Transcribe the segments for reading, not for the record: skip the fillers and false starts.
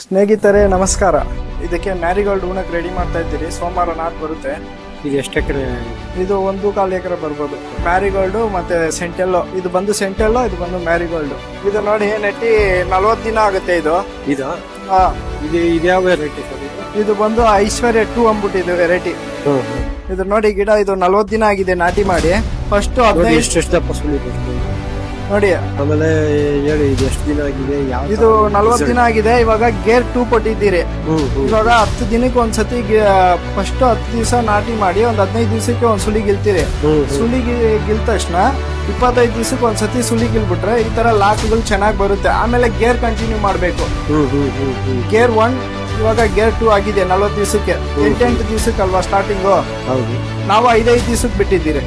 ಸ್ನೇಹಿತರೆ ನಮಸ್ಕಾರ. ಇದಕ್ಕೆ ಮ್ಯಾರಿಗೋಲ್ಡ್ ಹೂಣಕ್ಕೆ ರೆಡಿ ಮಾಡ್ತಾ ಇದ್ದೀರಿ. ಸೋಮವಾರ ನಾಟ್ ಬರುತ್ತೆ. ಇದು ಎಷ್ಟು ಎಕರೆ? ಇದು 1.25 ಎಕರೆ ಬರ್ಬೋದು. ಮ್ಯಾರಿಗೋಲ್ಡ್ ಮತ್ತೆ ಸೆಂಟೆಲ್ಲೋ. ಇದು ಬಂದು ಸೆಂಟೆಲ್ಲೋ, ಇದು ಬಂದು ಮ್ಯಾರಿಗೋಲ್ಡ್. ಇದು ನೋಡಿ ನೆಟ್ಟಿ 40 ದಿನ ಆಗುತ್ತೆ. ಇದು ಇದ್ಯಾವ ವೆರೈಟಿ ಸರ್? ಇದು ಬಂದು ಐಶ್ವರ್ಯ 2 ಅಂದ್ಬಿಟ್ಟಿದೆ ವೆರೈಟಿ. ಇದು ನೋಡಿ ಗಿಡ ಇದು 40 ದಿನ ಆಗಿದೆ ನಾಟಿ ಮಾಡಿ. ಫಸ್ಟ್ 15 ಎಷ್ಟು ದಪ್ಪ ಸುಳಿಬೇಕು ನೋಡಿ. ಆಮೇಲೆ ಹೇಳಿ ಇದು ಎಷ್ಟು ದಿನ ಆಗಿದೆ? ಇದು 40 ದಿನ ಆಗಿದೆ. ಇವಾಗ ಗೇರ್ 2 ಕೊಟ್ಟಿದ್ದೀರಿ. ಇವಾಗ 10 ದಿನಕ್ಕೆ ಒಂದ್ಸತಿ ಫಸ್ಟ್ 10 ದಿವಸ ನಾಟಿ ಮಾಡಿ ಒಂದ್ 15 ದಿವಸಕ್ಕೆ ಒಂದ್ ಸುಳಿ ಗಿಲ್ತೀರಿ. ಸುಳಿ ಗಿಲ್ ತಕ್ಷಣ 25 ದಿವಸಕ್ಕೆ ಒಂದ್ಸತಿ ಸುಳಿ ಗಿಲ್ಬಿಟ್ರೆ ಈ ತರ ಲಾಕ್ಗಳು ಚೆನ್ನಾಗಿ ಬರುತ್ತೆ. ಆಮೇಲೆ ಗೇರ್ ಕಂಟಿನ್ಯೂ ಮಾಡ್ಬೇಕು. ಗೇರ್ 1 ಇವಾಗ ಗೇರ್ 2 ಆಗಿದೆ 40 ದಿವಸಕ್ಕೆ. 8 ದಿವಸಕ್ಕೆ ಅಲ್ವಾ ಸ್ಟಾರ್ಟಿಂಗು. ನಾವು 5 ದಿವಸಕ್ಕೆ ಬಿಟ್ಟಿದ್ದೀರಿ.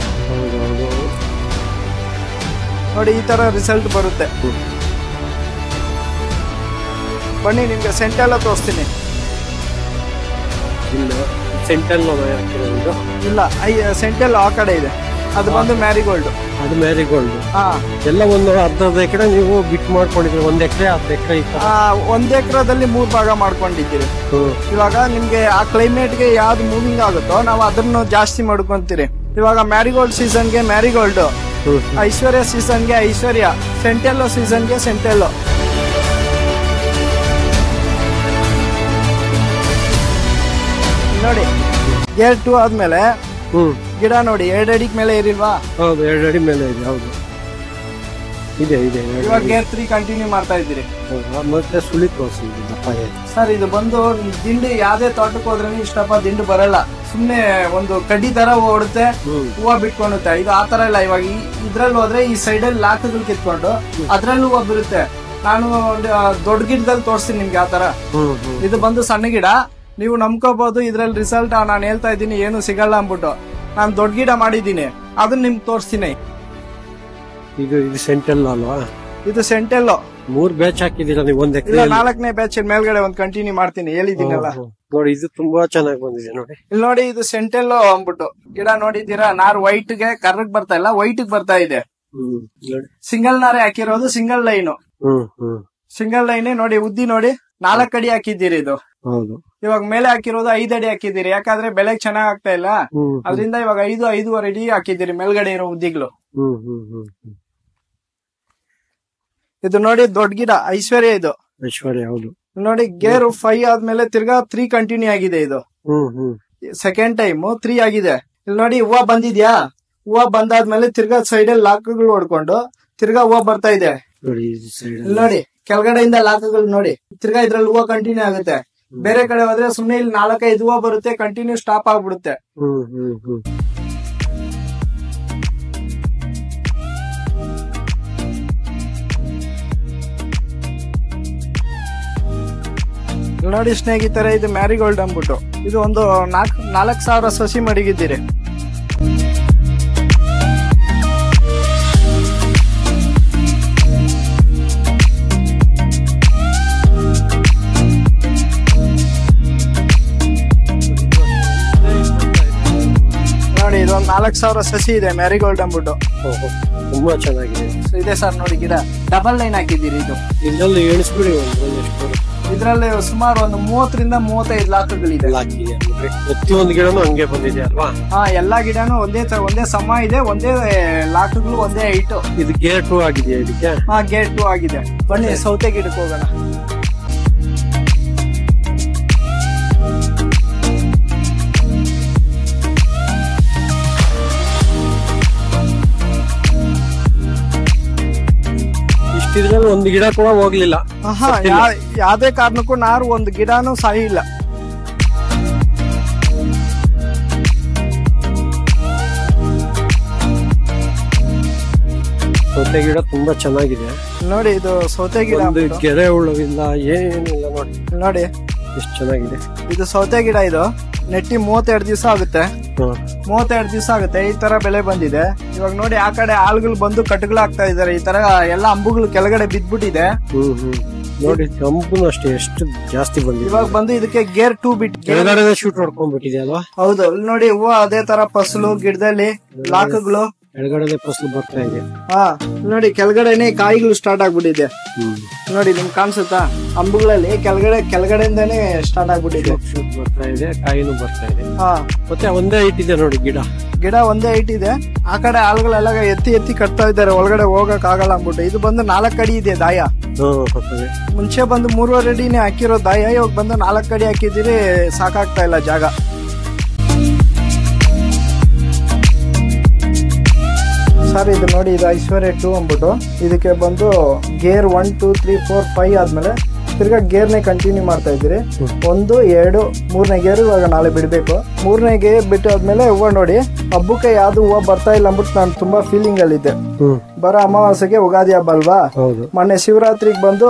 ನೋಡಿ ಈ ತರ ರಿಸಲ್ಟ್ ಬರುತ್ತೆ. ಬನ್ನಿ ನಿಮ್ಗೆ ಸೆಂಟೆಲ್ಲ ತೋರಿಸ್ತೀನಿ. ಇಲ್ಲ ಸೆಂಟೆಲ್ ಆ ಕಡೆ ಇದೆ. ಅದು ಬಂದು ಮ್ಯಾರಿಗೋಲ್ಡ್. ಅದು ಮ್ಯಾರಿಗೋಲ್ಡ್. ಎಲ್ಲ ಒಂದು ಅರ್ಧ ಎಕರೆ ನೀವು ಬಿಟ್ ಮಾಡ್ಕೊಂಡಿದ್ರಿ. 1 ಎಕರೆ 10 ಎಕರೆ 1 ಎಕರೆದಲ್ಲಿ 3 ಭಾಗ ಮಾಡ್ಕೊಂಡಿದ್ದೀರಿ. ಇವಾಗ ನಿಮ್ಗೆ ಆ ಕ್ಲೈಮೇಟ್ಗೆ ಯಾವ್ದು ಮೂವಿಂಗ್ ಆಗುತ್ತೋ ನಾವು ಅದನ್ನು ಜಾಸ್ತಿ ಮಾಡ್ಕೊಂತೀರಿ. ಇವಾಗ ಮ್ಯಾರಿಗೋಲ್ಡ್ ಸೀಸನ್ಗೆ ಮ್ಯಾರಿಗೋಲ್ಡ್, ಐಶ್ವರ್ಯ ಸೀಸನ್ಗೆ ಐಶ್ವರ್ಯ, ಸೆಂಟೆಲ್ಲೋ ಸೀಸನ್ಗೆ ಸೆಂಟೆಲ್ಲೋ. ನೋಡಿ ಗೇರ್ 2 ಆದ್ಮೇಲೆ ಗಿಡ ನೋಡಿ 2 ಅಡಿ ಮೇಲೆ ಇರಿಲ್ವಾ? ಹೌದು, 2 ಅಡಿ ಮೇಲೆ ಇದೆ. ಹೌದು ಇದೆ ಇದೆ. ಇವಾಗ ಗೇರ್ 3 ಕಂಟಿನ್ಯೂ ಮಾಡ್ತಾ ಇದ್ದೀರಿ. ಮತ್ತೆ ಸುಳಿ ತೋರಿಸಿ ಸರ್. ಇದು ಬಂದು ದಿಂಡು ಯಾವ್ದೇ ತೋಟಕ್ಕೆ ಹೋದ್ರೂ ಇಷ್ಟಪ್ಪ ದಿಂಡು ಬರಲ್ಲ. ಸುಮ್ನೆ ಒಂದು ಕಡ್ಡಿ ತರ ಓಡುತ್ತೆ, ಹೂವು ಬಿಟ್ಕೊಂಡುತ್ತೆ. ಇದು ಆತರ ಇಲ್ಲ. ಇವಾಗ ಇದ್ರಲ್ಲಿ ಹೋದ್ರೆ ಈ ಸೈಡ್ ಅಲ್ಲಿ ಲಾಕಗಳು ಕಿತ್ಕೊಂಡು ಅದ್ರಲ್ಲಿ ಹೂವು ಬರುತ್ತೆ. ನಾನು ದೊಡ್ಡ ಗಿಡದಲ್ಲಿ ತೋರಿಸ್ತೀನಿ ನಿಮ್ಗೆ ಆತರ. ಇದು ಬಂದು ಸಣ್ಣ ಗಿಡ. ನೀವು ನಂಬ್ಕೋಬಹುದು ಇದ್ರಲ್ಲಿ ರಿಸಲ್ಟ್ ನಾನು ಹೇಳ್ತಾ ಇದ್ದೀನಿ ಏನು ಸಿಗಲ್ಲ ಅಂದ್ಬಿಟ್ಟು. ನಾನು ದೊಡ್ಡ ಗಿಡ ಮಾಡಿದ್ದೀನಿ, ಅದನ್ನ ನಿಮ್ಗೆ ತೋರಿಸ್ತೀನಿ. ಇದು ಸೆಂಟೆಲ್ಲೋ ಅಲ್ವಾ? ಇದು ಸೆಂಟೆಲ್ಲೋ. 3 ಬ್ಯಾಚ್ ಹಾಕಿದೀರ ನೀವು? 1 ಎಕರೆ 4ನೇ ಬ್ಯಾಚ್ ಮೇಲ್ಗಡೆ ಒಂದು ಕಂಟಿನ್ಯೂ ಮಾಡ್ತೀನಿ ಹೇಳಿದ್ದೀನಲ್ಲ. ನೋಡಿ ಇದು ತುಂಬಾ ಚೆನ್ನಾಗಿ ಬಂದಿದೆ ನೋಡಿ. ಇಲ್ಲಿ ನೋಡಿ ಇದು ಸೆಂಟೆಲ್ಲೋ ಅಂದ್ಬಿಟ್ಟು ಗಿಡ ನೋಡಿದ್ದೀರಾ? ನಾರ್ ವೈಟ್ ಗೆ ಕರ್ರಗ್ ಬರ್ತಾ ಇಲ್ಲ, ವೈಟ್ ಬರ್ತಾ ಇದೆ. ಸಿಂಗಲ್ ನಾರೇ ಹಾಕಿರೋದು. ಸಿಂಗಲ್ ಲೈನ್ ಸಿಂಗಲ್ ಲೈನ್ ನೋಡಿ. ಉದ್ದಿ ನೋಡಿ 4 ಅಡಿ ಹಾಕಿದ್ದೀರಿ. ಇದು ಇವಾಗ ಮೇಲೆ ಹಾಕಿರೋದು 5 ಅಡಿ ಹಾಕಿದ್ದೀರಿ. ಯಾಕಂದ್ರೆ ಬೆಲೆ ಚೆನ್ನಾಗ್ ಆಗ್ತಾ ಇಲ್ಲ, ಅದರಿಂದ ಇವಾಗ 5.5 ಅಡಿ ಹಾಕಿದ್ದೀರಿ ಮೇಲ್ಗಡೆ ಇರೋ ಉದ್ದಿಗಳು. ಇದು ನೋಡಿ ದೊಡ್ಡ ಗಿಡ ಐಶ್ವರ್ಯ. ಇದು ಐಶ್ವರ್ಯ ಹೌದು. ನೋಡಿ ಗೇರ್ 5 ಆದ್ಮೇಲೆ ತಿರ್ಗಾ 3 ಕಂಟಿನ್ಯೂ ಆಗಿದೆ. ಇದು ಸೆಕೆಂಡ್ ಟೈಮ್ 3 ಆಗಿದೆ. ಇಲ್ಲಿ ನೋಡಿ ಹೂವು ಬಂದಿದ್ಯಾ? ಹೂವು ಬಂದಾದ್ಮೇಲೆ ತಿರ್ಗಾ ಸೈಡ್ ಅಲ್ಲಿ ಲಾಕ್ಗಳು ಹೊಡ್ಕೊಂಡು ತಿರ್ಗಾ ಹೂವು ಬರ್ತಾ ಇದೆ. ಇಲ್ಲಿ ನೋಡಿ ಕೆಳಗಡೆಯಿಂದ ಲಾಕ್ಗಳು ನೋಡಿ. ತಿರ್ಗಾ ಇದ್ರಲ್ಲಿ ಹೂವು ಕಂಟಿನ್ಯೂ ಆಗುತ್ತೆ. ಬೇರೆ ಕಡೆ ಹೋದ್ರೆ ಸುಮ್ನೆ ಇಲ್ಲಿ 4-5 ಹೂವು ಬರುತ್ತೆ, ಕಂಟಿನ್ಯೂ ಸ್ಟಾಪ್ ಆಗ್ಬಿಡುತ್ತೆ. ನೋಡಿ ಸ್ನೇಹಿತರೆ, ಇದು ಮ್ಯಾರಿಗೋಲ್ಡ್ ಅಂದ್ಬಿಟ್ಟು ಇದು ಒಂದು 4,000 ಸಸಿ ಮಡಗಿದ್ದೀರಿ. ನೋಡಿ ಇದೊಂದು 4,000 ಸಸಿ ಇದೆ ಮ್ಯಾರಿಗೋಲ್ಡ್ ಅಂದ್ಬಿಟ್ಟು. ತುಂಬಾ ಚೆನ್ನಾಗಿದೆ ಇದೆ ಸರ್. ನೋಡಿ ಗಿಡ ಡಬಲ್ ಲೈನ್ ಹಾಕಿದ್ದೀರಿ. ಇದು ಇದರಲ್ಲಿ ಎಣಿಸ್ಬಿಡಿ ಇದ್ರಲ್ಲಿ ಸುಮಾರು ಒಂದು 30ರಿಂದ 35 ಲಾಕ್ಗಳಿದೆ. ಪ್ರತಿಯೊಂದು ಗಿಡನು ಹಂಗೆ ಬಂದಿದೆ ಅಲ್ವಾ? ಎಲ್ಲಾ ಗಿಡನು ಒಂದೇ ಸಮ ಇದೆ. ಒಂದೇ ಲಾಕ್ಗಳು, ಒಂದೇ ಹೈಟ್. ಇದು ಗೇರ್ 2 ಆಗಿದೆ ಇದಕ್ಕೆ? ಗೇರ್ 2 ಆಗಿದೆ. ಬನ್ನಿ ಸೌತೆ ಗಿಡಕ್ಕೆ ಹೋಗೋಣ. ಇದ್ರಲ್ಲಿ ಒಂದು ಗಿಡ ಕೂಡ ಹೋಗ್ಲಿಲ್ಲ. ಯಾವ್ದೇ ಕಾರಣಕ್ಕೂ ನಾರು ಒಂದು ಗಿಡನೂ ಸಾಯಿಲ್ಲ. ಸೌತೆ ಗಿಡ ತುಂಬಾ ಚೆನ್ನಾಗಿದೆ ನೋಡಿ. ಇದು ಸೌತೆ ಗಿಡ, ಗೆರೆ ಉಳ್ಳವಿಲ್ಲ, ಏನಿಲ್ಲ ನೋಡಿ. ನೋಡಿ ಎಷ್ಟು ಚೆನ್ನಾಗಿದೆ. ಇದು ಸೌತೆ ಗಿಡ. ಇದು ನೆಟ್ಟಿ 32 ದಿವಸ ಆಗುತ್ತೆ. 32 ದಿವಸ ಆಗುತ್ತೆ. ಈ ತರ ಬೆಳೆ ಬಂದಿದೆ. ಇವಾಗ ನೋಡಿ ಆ ಕಡೆ ಆಳುಗಳು ಬಂದು ಕಟ್ಟುಗಳಾಗ್ತಾ ಇದಾರೆ. ಈ ತರ ಎಲ್ಲ ಅಂಬುಗಳು ಕೆಳಗಡೆ ಬಿದ್ಬಿಟ್ಟಿದೆ. ನೋಡಿ ಅಂಬುನು ಅಷ್ಟೇ ಎಷ್ಟು ಜಾಸ್ತಿ ಬಂದಿದೆ. ಇವಾಗ ಬಂದು ಇದಕ್ಕೆ ಗೇರ್ 2 ಬಿಟ್ಟು ಕೆಳಗಡೆ ಶೂಟ್ ಹೊಡ್ಕೊಂಡ್ಬಿಟ್ಟಿದೆ ಅಲ್ವಾ? ಹೌದು. ನೋಡಿ ಹೂವು ಅದೇ ತರ ಫಸಲು, ಗಿಡದಲ್ಲಿ ಲಾಕ್ಗಳು ಕೆಳಗಡೆ ಫಸಲು ಬರ್ತಾ ಇದೆ. ಹಾ ನೋಡಿ ಕೆಳಗಡೆನೆ ಕಾಯಿಗಳು ಸ್ಟಾರ್ಟ್ ಆಗ್ಬಿಟ್ಟಿದೆ. ನೋಡಿ ನಿಮ್ಗೆ ಕಾಣಿಸುತ್ತಾ ಅಂಬುಗಳಲ್ಲಿ ಕೆಳಗಡೆಯಿಂದಾನೇ ಸ್ಟಾರ್ಟ್ ಆಗ್ಬಿಟ್ಟಿದೆ. ಬರ್ತಾ ಇದೆ, ಕಾಯಿನೂ ಬರ್ತಾ ಇದೆ. ಹಾ ಮತ್ತೆ ಒಂದೇ ಹೈಟ್ ಇದೆ ನೋಡಿ ಗಿಡ ಒಂದೇ ಹೈಟ್ ಇದೆ. ಆ ಕಡೆ ಆಳುಗಳೆಲ್ಲ ಎತ್ತಿ ಕಟ್ತಾ ಇದ್ದಾರೆ, ಒಳಗಡೆ ಹೋಗಕ್ ಆಗಲ್ಲ ಅಂದ್ಬಿಟ್ಟು. ಇದು ಬಂದು 4 ಅಡಿ ಇದೆ ದಾಯ. ಮುಂಚೆ ಬಂದು 3.5 ಅಡಿನೇ ಹಾಕಿರೋ ದಾಯ, ಇವಾಗ ಬಂದು 4 ಅಡಿ ಹಾಕಿದಿರಿ, ಸಾಕಾಗ್ತಾ ಇಲ್ಲ ಜಾಗ. ಸರ್ ಇದು ನೋಡಿ, ಇದು ಐಶ್ವರ್ಯ 2 ಅಂದ್ಬಿಟ್ಟು ಇದಕ್ಕೆ ಬಂದು ಗೇರ್ 1 2 3 4 5 ಆದ್ಮೇಲೆ ತಿರ್ಗಾ ಗೇರ್ನೇ ಕಂಟಿನ್ಯೂ ಮಾಡ್ತಾ ಇದ್ದೀರಿ. 1 2 3ನೇ ಗೇರ್ ಇವಾಗ ನಾಳೆ ಬಿಡ್ಬೇಕು. 3ನೇ ಗೇರ್ ಬಿಟ್ಟು ಆದ್ಮೇಲೆ ಹೂವು ನೋಡಿ, ಹಬ್ಬಕ್ಕೆ ಯಾವ್ದು ಹೂವು ಬರ್ತಾ ಇಲ್ಲ ಅಂದ್ಬಿಟ್ಟು ನಾನು ತುಂಬಾ ಫೀಲಿಂಗ್ ಅಲ್ಲಿ ಇದ್ದೆ. ಬರೋ ಅಮಾವಾಸ್ಯೆಗೆ ಯುಗಾದಿ ಹಬ್ಬ ಅಲ್ವಾ, ಮೊನ್ನೆ ಶಿವರಾತ್ರಿಗೆ ಬಂದು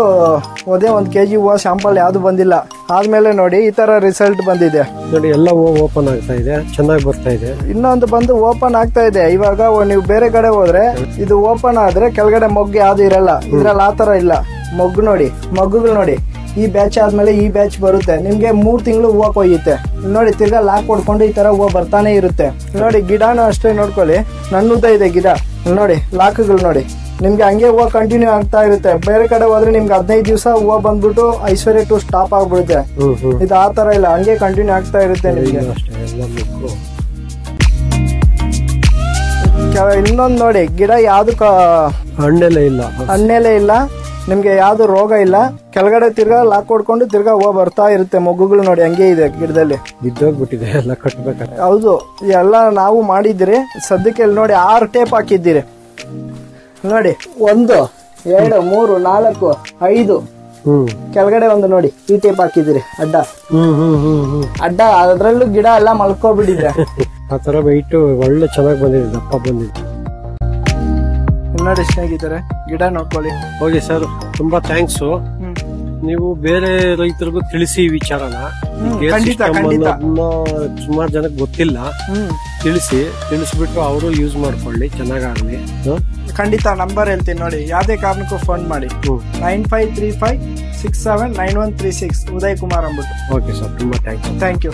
ಒಂದೇ 1 kg ಹೂವು ಶಾಂಪಲ್ ಯಾವ್ದು ಬಂದಿಲ್ಲ. ಆದ್ಮೇಲೆ ನೋಡಿ ಈ ತರ ರಿಸಲ್ಟ್ ಬಂದಿದೆ ನೋಡಿ, ಎಲ್ಲ ಹೂವು ಓಪನ್ ಆಗ್ತಾ ಇದೆ, ಚೆನ್ನಾಗಿ ಬರ್ತಾ ಇದೆ. ಇನ್ನೊಂದು ಬಂದು ಓಪನ್ ಆಗ್ತಾ ಇದೆ. ಇವಾಗ ನೀವು ಬೇರೆ ಕಡೆ ಹೋದ್ರೆ ಇದು ಓಪನ್ ಆದ್ರೆ ಕೆಳಗಡೆ ಮೊಗ್ಗು ಯಾವ್ದು ಇರಲ್ಲ, ಇದ್ರಲ್ಲಿ ಆತರ ಇಲ್ಲ. ಮೊಗ್ಗುಗಳು ನೋಡಿ, ಈ ಬ್ಯಾಚ್ ಆದ್ಮೇಲೆ ಈ ಬ್ಯಾಚ್ ಬರುತ್ತೆ. ನಿಮ್ಗೆ 3 ತಿಂಗಳು ಹೂವು ಕೊಯ್ಯುತ್ತೆ ನೋಡಿ. ತಿರ್ಗಾ ಲಾಕ್ ಹೊಡ್ಕೊಂಡು ಈ ತರ ಹೂವು ಬರ್ತಾನೆ ಇರುತ್ತೆ ನೋಡಿ. ಗಿಡನೂ ಅಷ್ಟೇ ನೋಡ್ಕೊಳ್ಳಿ, ನನ್ನುದ್ದ ಇದೆ ಗಿಡ ನೋಡಿ. ಲಾಕ್ಗಳು ನೋಡಿ, ನಿಮ್ಗೆ ಹಂಗೆ ಹೂವು ಕಂಟಿನ್ಯೂ ಆಗ್ತಾ ಇರುತ್ತೆ. ಬೇರೆ ಕಡೆ ಹೋದ್ರೆ ನಿಮ್ಗೆ 15 ದಿವಸ ಹೂವು ಬಂದ್ಬಿಟ್ಟು ಐಶ್ವರ್ಯ 2 ಸ್ಟಾಪ್ ಆಗ್ಬಿಡುತ್ತೆ. ಇದು ಆ ತರ ಇಲ್ಲ, ಹಂಗೆ ಕಂಟಿನ್ಯೂ ಆಗ್ತಾ ಇರುತ್ತೆ ನಿಮ್ಗೆ. ಇನ್ನೊಂದು ನೋಡಿ, ಗಿಡ ಯಾವ್ದು ಹಣ್ಣೆಲೆ ಇಲ್ಲ, ನಿಮ್ಗೆ ಯಾವ್ದು ರೋಗ ಇಲ್ಲ. ಕೆಳಗಡೆ ತಿರ್ಗಾ ಲಾಕ್ ಹೊಡ್ಕೊಂಡು ತಿರ್ಗಾ ಹೂವು ಬರ್ತಾ ಇರುತ್ತೆ. ಮೊಗ್ಗುಗಳು ನೋಡಿ ಹಂಗೆ ಇದೆ ಗಿಡದಲ್ಲಿ, ಬಿದ್ದೋಗ್ಬಿಟ್ಟಿದೆ ಎಲ್ಲ ಕಟ್ಬೇಕಾದ್ರೆ. ಹೌದು, ಎಲ್ಲ ನಾವು ಮಾಡಿದಿರಿ. ಸದ್ಯಕ್ಕೆ ಇಲ್ಲಿ ನೋಡಿ 6 ಟೇಪ್ ಹಾಕಿದ್ದೀರಿ ನೋಡಿ. 1 2 3 4 5 ಕೆಳಗಡೆ ಒಂದು ನೋಡಿ, ಈ ಟೇಪ್ ಹಾಕಿದಿರಿ ಅಡ್ಡ. ಅದ್ರಲ್ಲೂ ಗಿಡ ಎಲ್ಲ ಮಲ್ಕೋಬಿಟ್ಟಿದೆ. ಆ ತರ ವೈಟ್ ಒಳ್ಳೆ ಚೆನ್ನಾಗಿ ಬಂದಿದೆ, ದಪ್ಪ ಬಂದಿದೆ ನೋಡಿ. ಎಷ್ಟಾಗಿದ್ದಾರೆ ಗಿಡ ನೋಡ್ಕೊಳ್ಳಿ. ಓಕೆ ಸರ್, ತುಂಬಾ ಥ್ಯಾಂಕ್ಸ್. ನೀವು ಬೇರೆ ರೈತರಿಗೂ ತಿಳಿಸಿ ಈ ವಿಚಾರನ. ಸುಮಾರು ಜನಕ್ಕೆ ಗೊತ್ತಿಲ್ಲ, ತಿಳಿಸ್ಬಿಟ್ಟು ಅವರು ಯೂಸ್ ಮಾಡ್ಕೊಳ್ಳಿ, ಚೆನ್ನಾಗಾಗ್ಲಿ. ಖಂಡಿತ ನಂಬರ್ ಹೇಳ್ತೀನಿ ನೋಡಿ, ಯಾವ್ದೇ ಕಾರಣಕ್ಕೂ ಫೋನ್ ಮಾಡಿ. 9535679136 ಉದಯ್ ಕುಮಾರ್ ಅಂದ್ಬಿಟ್ಟು. ಓಕೆ ಸರ್, ತುಂಬಾ ಥ್ಯಾಂಕ್ ಯು.